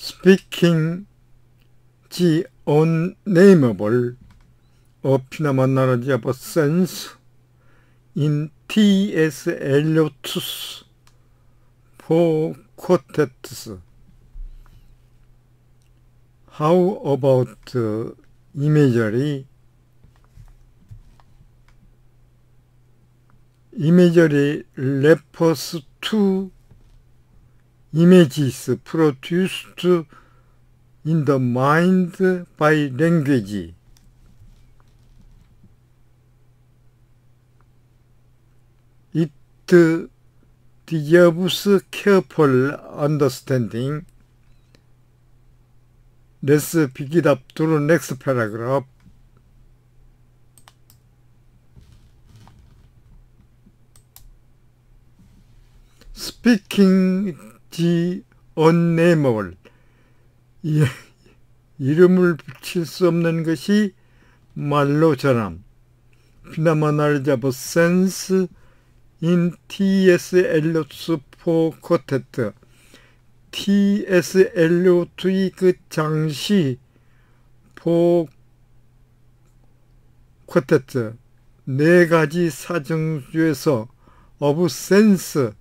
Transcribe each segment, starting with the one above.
Speaking the unnameable, opinama knowledge of sense in T.S. Eliot's four quartets. How about imagery? Imagery refers to images produced in the mind by language. It deserves careful understanding. Let's pick it up to the next paragraph. Speaking the unnameable. 이름을 붙일 수 없는 것이 말로 전함. Phenomenal of sense in T.S. Eliot's four quartets. T.S. 엘리오트의 그 장시 포 쿼테트 네 가지 사정주에서 of sense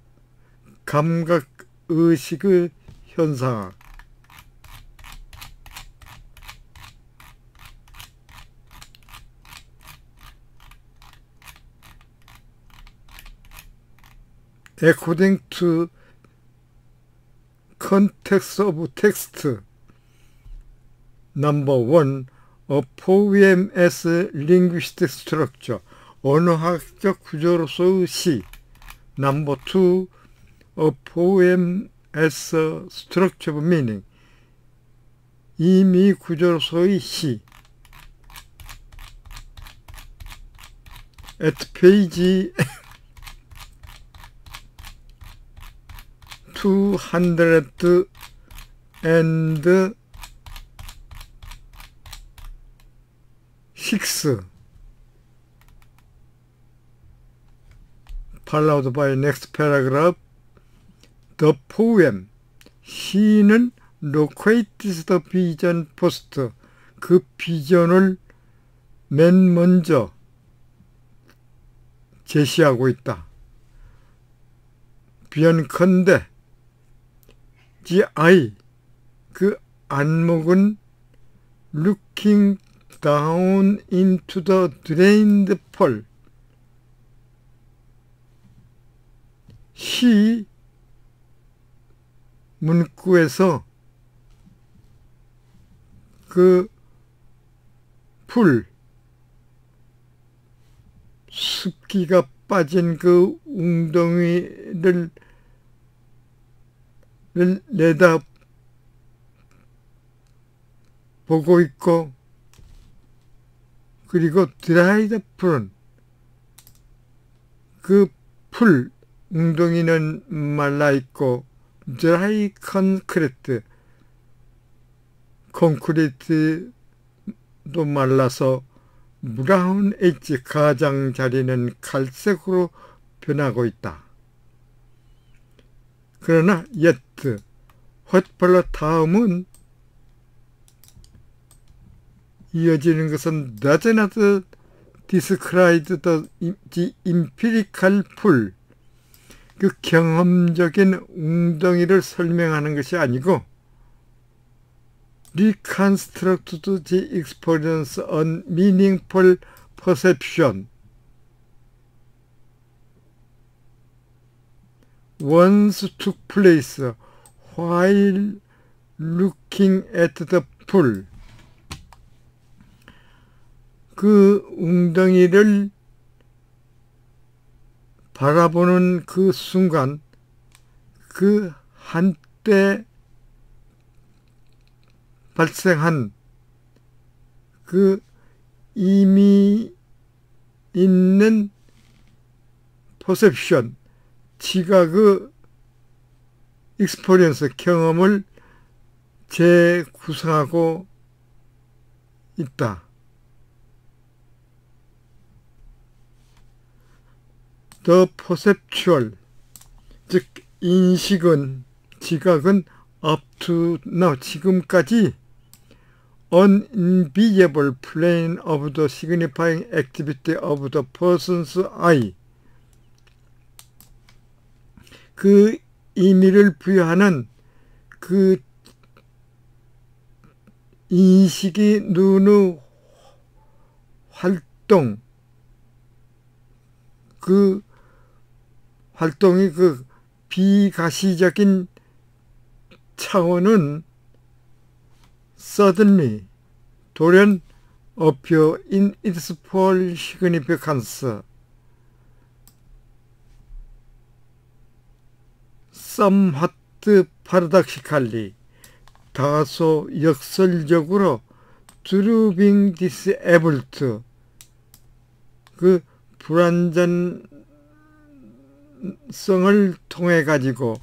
감각 의식의 현상 according to context of text. Number 1. A poem as linguistic structure. 언어학적 구조로서의 시. Number 2. A poem as a structure of meaning. 의미 구조로서의 시. At page 206 followed by next paragraph. The poem 시는 locates the vision first. 그 비전을 맨 먼저 제시하고 있다. 비언컨대 the eye 그 안목은 looking down into the drained pool 시 문구에서 그 풀 습기가 빠진 그 웅덩이를 내다 보고 있고 그리고 드라이드 풀은 그 풀 웅덩이는 말라있고 드라이 콘크리트도 말라서 브라운 엣지 가장자리는 갈색으로 변하고 있다. 그러나 yet 홑펄러 다음은 이어지는 것은 does not describe the empirical pool 그 경험적인 웅덩이를 설명하는 것이 아니고 reconstruct the experience on meaningful perception once took place while looking at the pool. 그 웅덩이를 바라보는 그 순간 그 한때 발생한 그 이미 있는 퍼셉션 지각의 익스퍼리언스 경험을 재구성하고 있다. The perceptual 즉 인식은 지각은 up to now, 지금까지 unenviable plane of the signifying activity of the person's eye, 그 의미를 부여하는 그 인식이 눈의 활동, 그 활동의 그 비가시적인 차원은 suddenly 돌연 appear in its full significance, somewhat paradoxically, 다소 역설적으로 through being disabled, 그 불완전성을 통해 가지고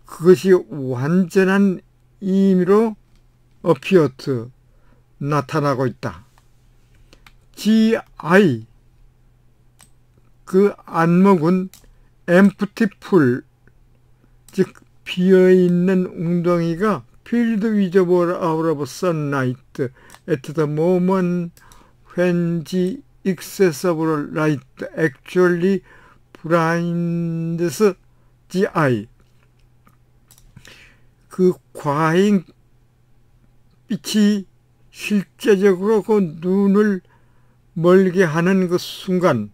그것이 완전한 의미로 appeared, 나타나고 있다. GI, 그 안목은 empty pool, 즉 비어있는 웅덩이가 filled with out of sunlight at the moment when the excess of light actually blinds the eye. 그 과잉 빛이 실제적으로 그 눈을 멀게 하는 그 순간,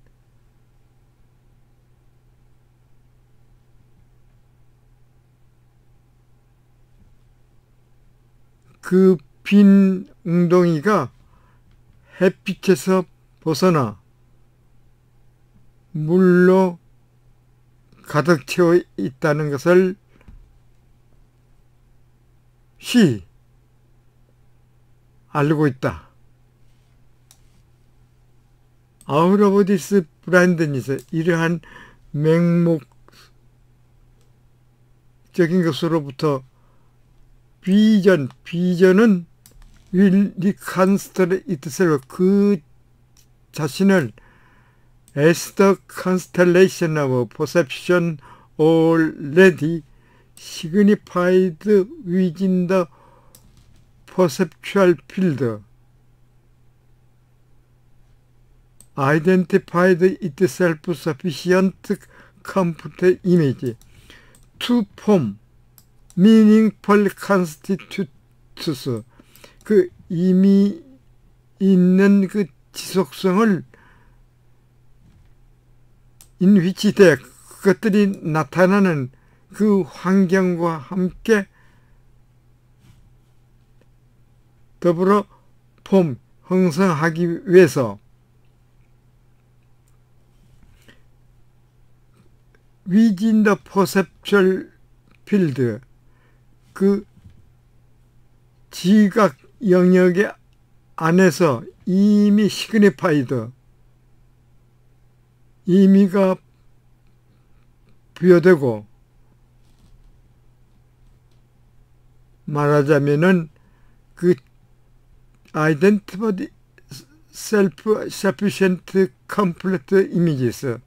그 빈 웅덩이가 햇빛에서 벗어나 물로 가득 채워 있다는 것을 알고 있다. Out of this blindness, 이러한 맹목적인 것으로부터 비전은 will reconstruct itself, 그 자신을 as the constellation of perception already signified within the perceptual field, identified itself sufficient complete image to form meaningful constitutes, 그 의미 있는 그 지속성을 in which they, 그것들이 나타나는 그 환경과 함께 더불어 형성하기 위해서 within the perceptual field, 그 지각 영역의 안에서 이미 signified, 의미가 부여되고, 말하자면은 그 identified self-sufficient complete images,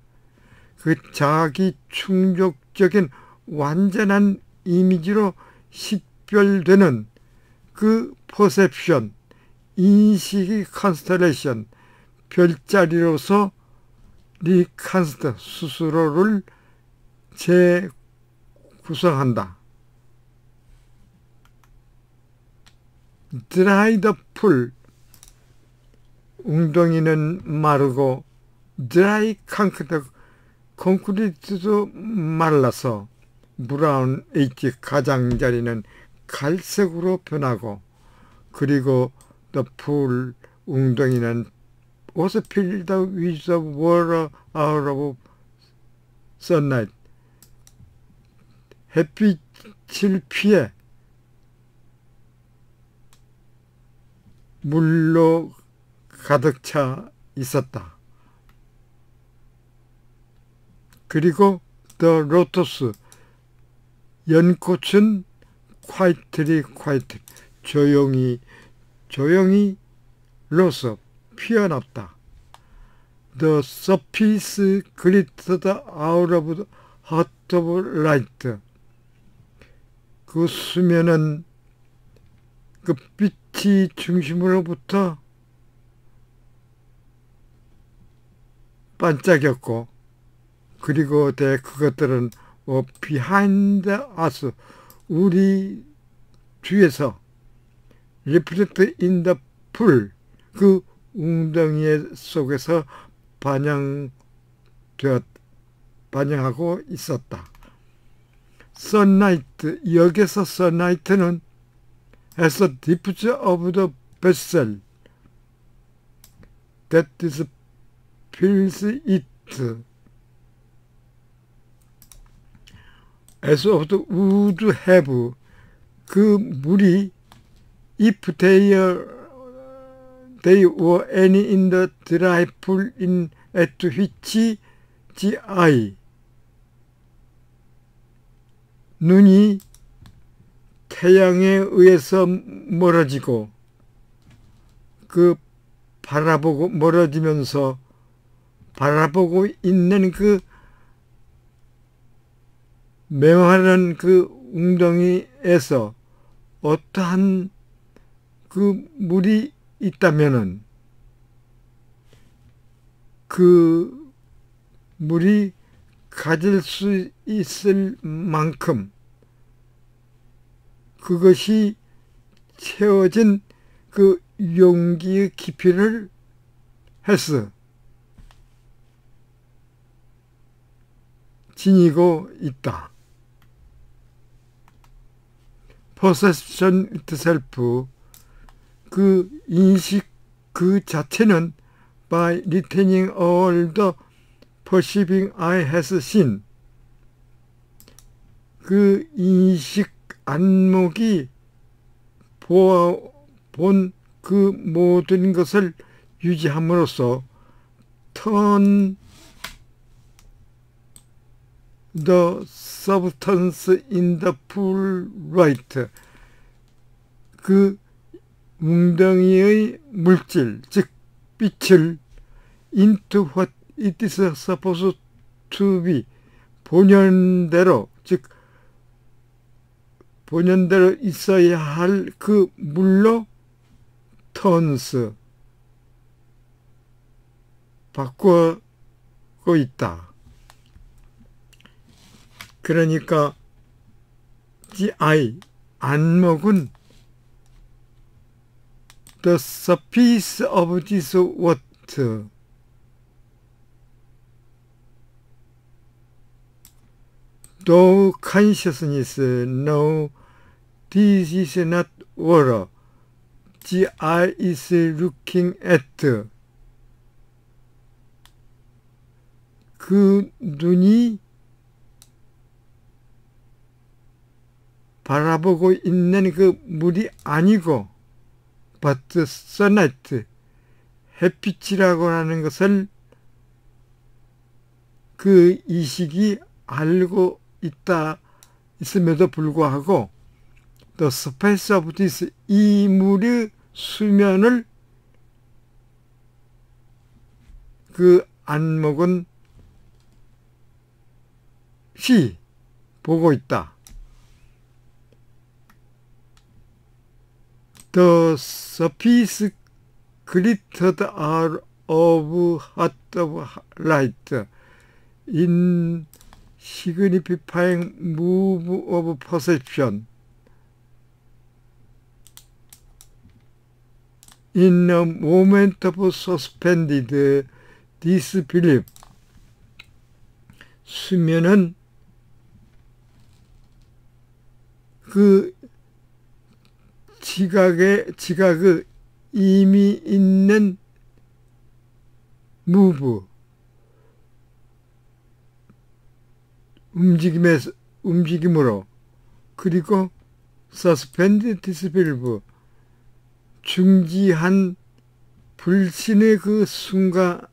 그 자기 충족적인 완전한 이미지로 식별되는 그 perception, 인식의 constellation, 별자리로서 리컨스트, 스스로를 재구성한다. dried pool, 웅덩이는 마르고, dry concrete, 콘크리트도 말라서, 브라운 H, 가장자리는 갈색으로 변하고, 그리고 the pool, 웅덩이는 was filled with water out of sunlight, 햇빛을 피해 물로 가득 차 있었다. 그리고 the lotus, 연꽃은 quietly, 조용히 rose, 피어났다. The surface glittered out of the heart of light, 그 수면은 그 빛이 중심으로부터 반짝였고, 그리고 그것들은 behind us, 우리 뒤에서 reflect in the pool, 그 웅덩이 속에서 반영하고 있었다. sunlight, 여기서 sunlight는 as a diffuse of the vessel that is fills it, as of the would have, 그 물이 if they were any in the dry pool in at which the eye, 눈이 태양에 의해서 멀어지고 그 멀어지면서 바라보고 있는 그 메마른 그 웅덩이에서 어떠한 그 물이 있다면은 그 물이 가질 수 있을 만큼 그것이 채워진 그 용기의 깊이를 해서 지니고 있다. Perception itself, 그 인식 그 자체는 by retaining all the perceiving eye has seen, 그 인식 안목이 본 그 모든 것을 유지함으로써 turn the substance in the pool right, 그 웅덩이의 물질, 즉 빛을 into what it is supposed to be, 본연대로, 즉 본연대로 있어야 할 그 물로 turns, 바꾸고 있다. 그러니까 the eye, 안목은 the surface of this water, no consciousness, no, this is not water, the eye is looking at, 그 눈이 바라보고 있는 그 물이 아니고 but sunlight, 햇빛이라고 하는 것을 그 이식이 알고 있음에도 불구하고 the surface of this, 이 물의 수면을 그 안목은 보고 있다. The surface glittered out of hot light in signifying move of perception. In a moment of suspended disbelief, 수면은 그 지각의 이미 있는 move, 움직임으로, 그리고 suspended disbelief, 중지한 불신의 그 순간에서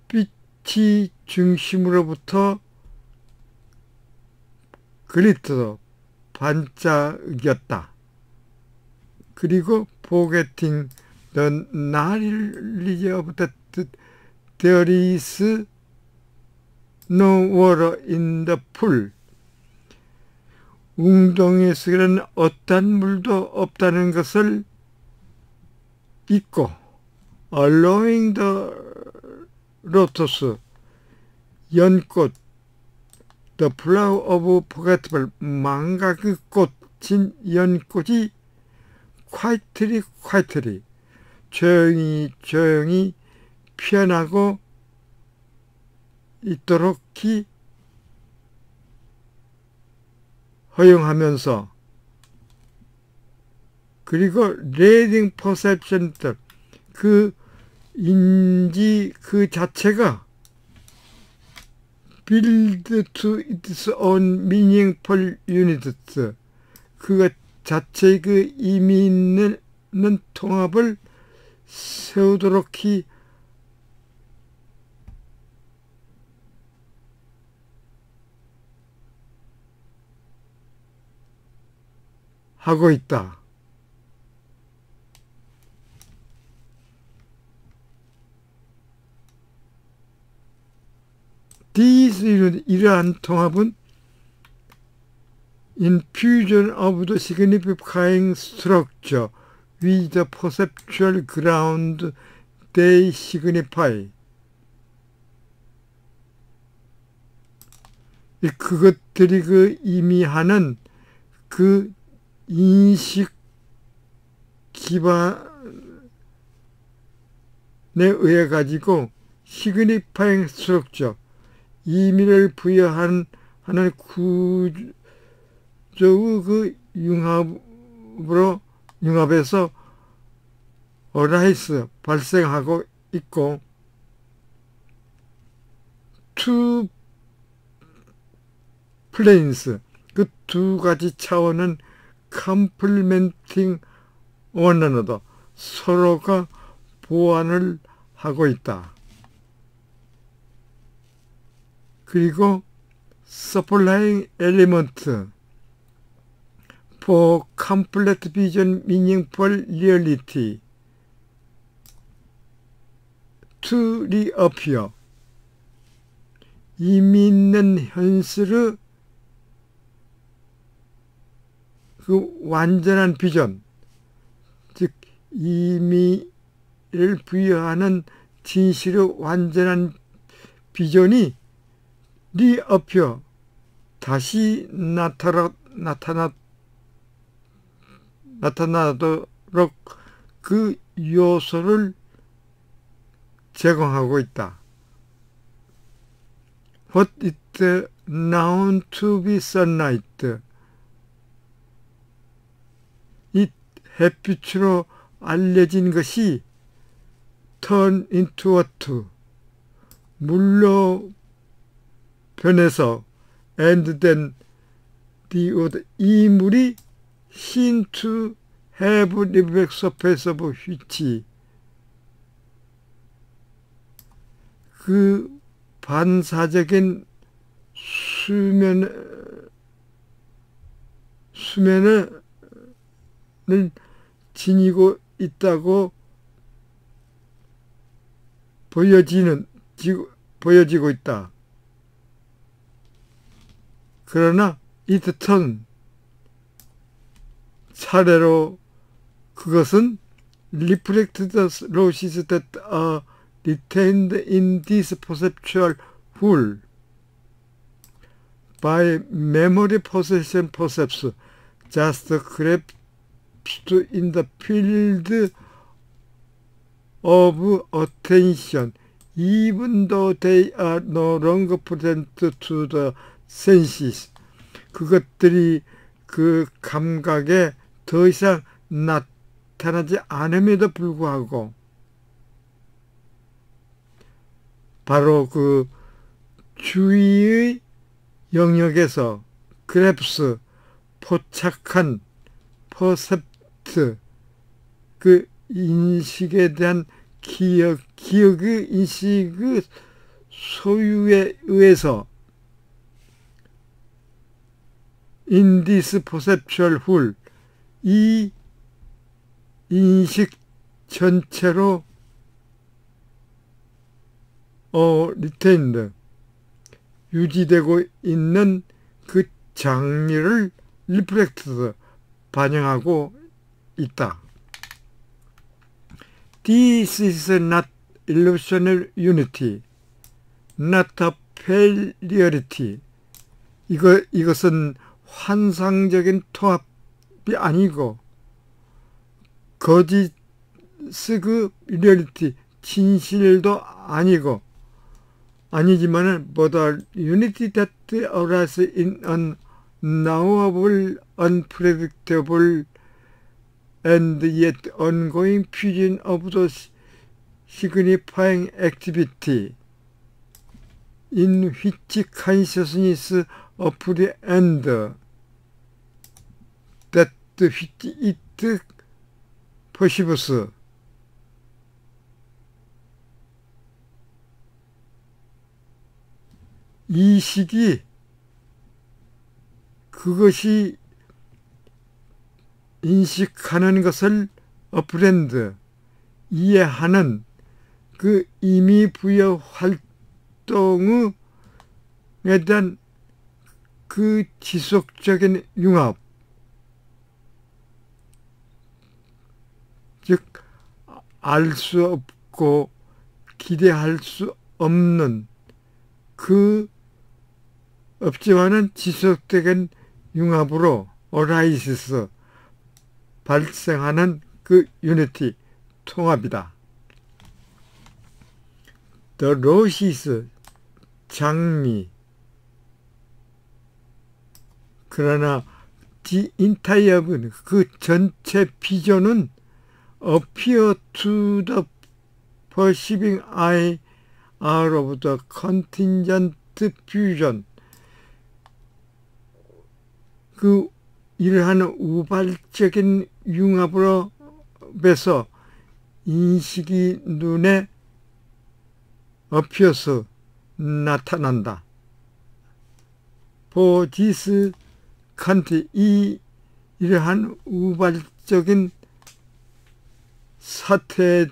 빛이 중심으로부터 글리터, 반짝였다. 그리고 forgetting the knowledge of that there is no water in the pool, 웅덩이에서는 어떤 물도 없다는 것을 잊고 allowing the lotus, 연꽃, the flower of forgetful, 망각의 꽃인 연꽃이 quietly 조용히 피어나고 있도록 허용하면서, 그리고 reading perception, 그 인지 그 자체가 build to its own meaningful units, 그 자체의 그 의미 있는 통합을 세우도록 하고 있다. 이러한 통합은 infusion of the signifying structure with the perceptual ground they signify. 그것들이 그 의미하는 그 인식 기반에 의해 가지고 signifying structure, 의미를 부여하는 구조의 그 융합에서 arise, 발생하고 있고, two planes, 그 두 가지 차원은 complementing one another, 서로가 보완을 하고 있다. 그리고 supplying element for complete vision meaningful reality to reappear, 의미 있는 현실의 그 완전한 비전, 즉 의미를 부여하는 진실의 완전한 비전이 리어피어, 다시 나타나도록 그 요소를 제공하고 있다. What is known to be sunlight, 이 햇빛으로 알려진 것이 turn into water, 물로 변해서 and then the other, 이 물이 seen to have reflect surface of which, 그 반사적인 수면을 지니고 있다고 보여지고 있다. 그러나 it turn, 차례로 그것은 reflect the losses that are retained in this perceptual whole by memory possession percepts just grasped in the field of attention, even though they are no longer present to the senses. 그것들이 그 감각에 더 이상 나타나지 않음에도 불구하고 바로 그 주의의 영역에서 그래프스, 포착한 퍼셉트, 그 인식에 대한 기억의 인식의 소유에 의해서 in this perceptual whole, 이 인식 전체로 retained, 유지되고 있는 그 장르를 reflected, 반영하고 있다. This is not illusional unity, not a failurity. 이것은 환상적인 통합이 아니고 거짓 리얼리티, 진실도 아니지만은 but a unity that arises in an unknowable, unpredictable and yet ongoing fusion of the signifying activity in which consciousness apprehends that which it perceives. 이식이 그것이 인식하는 것을 apprehend, 이해하는 그 임의 부여 활동에 대한 그 지속적인 융합, 즉 알 수 없고 기대할 수 없는 그 없지만은 지속적인 융합으로 arises, 발생하는 그 유니티, 통합이다. The roses, 장미. 그러나 the entire, 그 전체 비전은 appear to the perceiving eye out of the contingent fusion. 그 이러한 우발적인 융합으로 해서 인식이 눈에 appears, 나타난다. For this country, 이러한 우발적인 사태에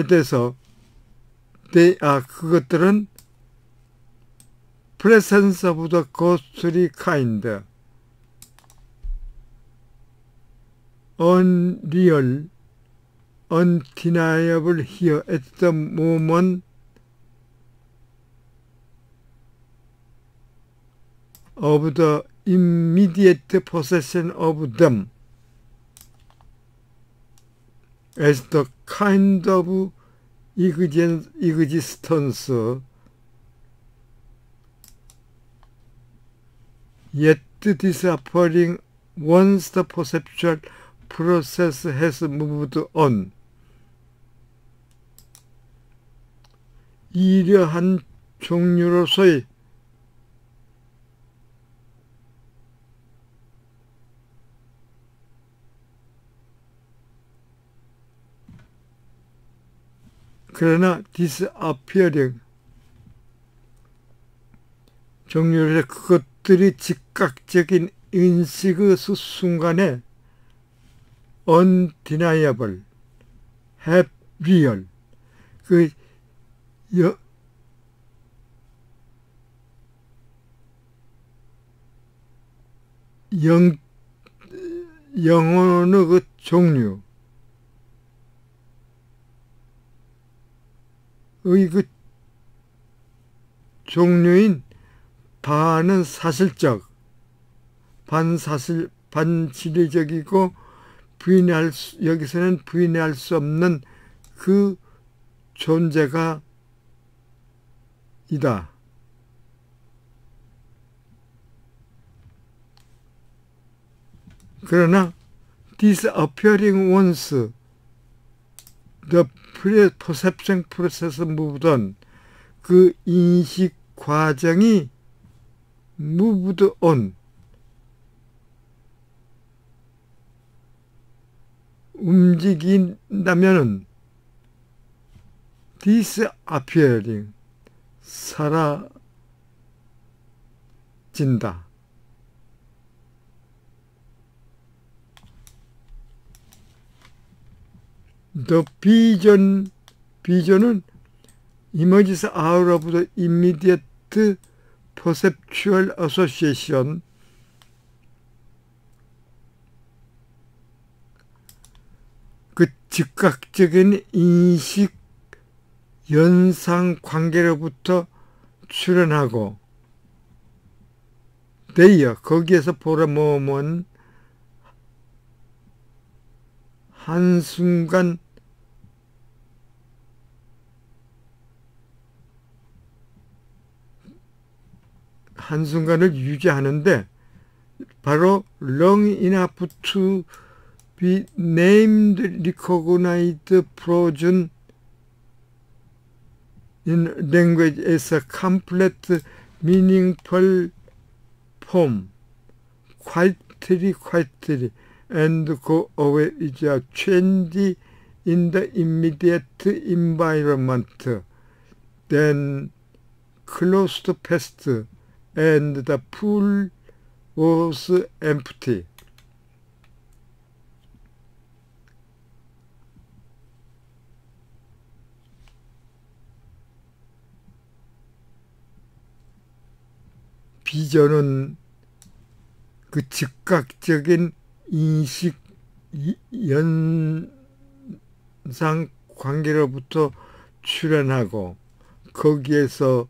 대해서 그것들은 presence of the ghostly kind, unreal, undeniable here at the moment of the immediate possession of them, as the kind of existence yet disappearing once the perceptual process has moved on. 이러한 종류로서의 그러나 disappearing, 종류로서 그것들이 즉각적인 인식의 순간에 undeniable, have real, 그 영혼의 그 종류, 그 종류인 반은 사실적, 반진리적이고 여기서는 부인할 수 없는 그 존재가 이다. 그러나 disappearing once the perception process moved on, 그 인식 과정이 moved on, 움직인다면은 disappearing, 사라진다. The vision은 emerges out of the immediate perceptual association 즉각적인 인식 연상 관계로부터 출현하고 되어 거기에서 보라모음은 한순간을 유지하는데 바로 long enough to be named, recognized, frozen in language as a complete, meaningful form, quietly, and go away is a change in the immediate environment, then closed past, and the pool was empty. 비전은 그 즉각적인 인식 연상 관계로부터 출현하고 거기에서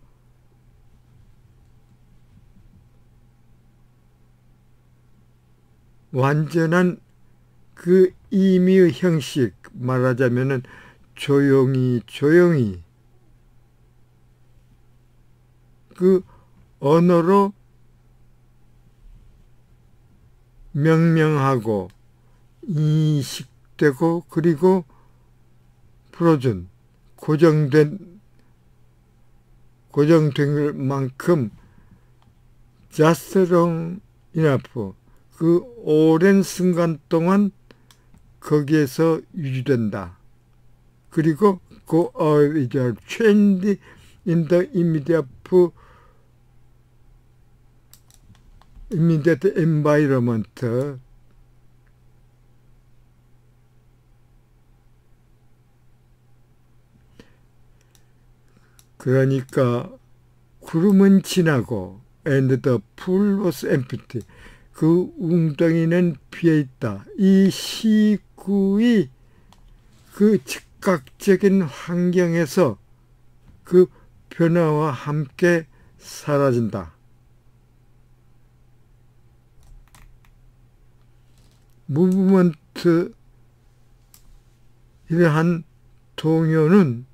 완전한 그 의미의 형식, 말하자면은 조용히 그 언어로 명명하고 인식되고 그리고 프로즌 고정된 만큼 just long enough 그 오랜 순간 동안 거기에서 유지된다. 그리고 그 change in the immediate environment. 그러니까 구름은 지나고 and the pool was empty. 그 웅덩이는 비어있다. 이 시구의 그 즉각적인 환경에서 그 변화와 함께 사라진다. 무브먼트 이러한 동요는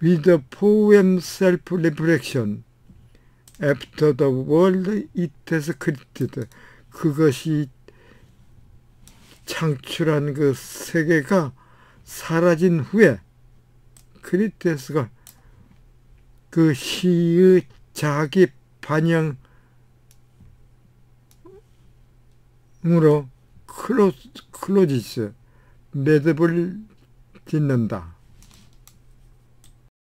with the poem self-reflection after the world it has created 그것이 창출한 그 세계가 사라진 후에 크리테스가 그 시의 자기 반영으로 클로지스 매듭을 짓는다.